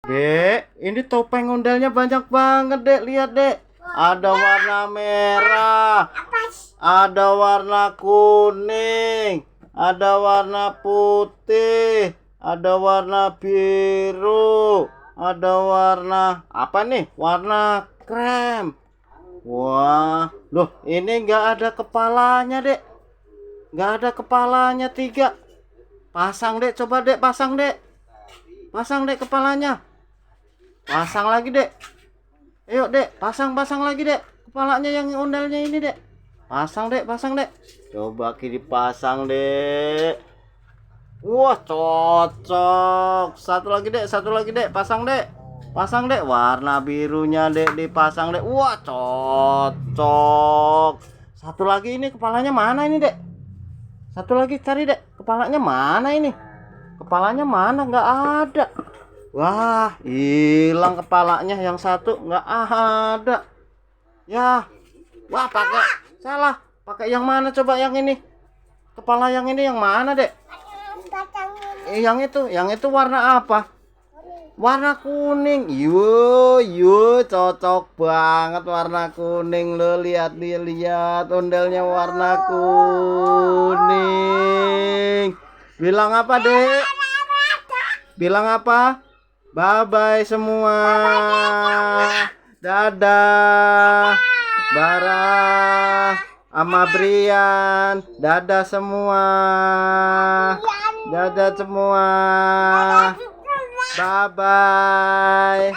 Dek, ini topeng ondalnya banyak banget, Dek. Lihat, Dek. Ada warna merah, ada warna kuning, ada warna putih, ada warna biru, ada warna apa nih? Warna krem. Wah, loh, ini nggak ada kepalanya, Dek. Nggak ada kepalanya tiga. Pasang, Dek. Coba, Dek, pasang, Dek. Pasang, Dek, kepalanya. Pasang lagi, Dek. Ayo, Dek, pasang lagi, Dek. Kepalanya yang ondalnya ini, Dek. Pasang, Dek, pasang, Dek. Coba kiri pasang, Dek. Wah, cocok. Satu lagi, Dek, satu lagi, Dek. Pasang, Dek. Pasang, Dek. Warna birunya, Dek, dipasang, Dek. Wah, cocok. Satu lagi, ini kepalanya mana ini, Dek? Satu lagi cari, Dek. Kepalanya mana ini? Kepalanya mana? Nggak ada. Wah, hilang kepalanya yang satu, nggak ada. Ya, wah, salah. Pakai yang mana coba yang ini? Kepala yang ini yang mana, Dek? Yang itu warna apa? Warna kuning. Cocok banget warna kuning. Lo lihat ondalnya warna kuning. Bilang apa, Dek? Bilang apa? Bye-bye semua. Dadah. Bara sama Brian. Dadah semua. Dadah semua. Bye-bye.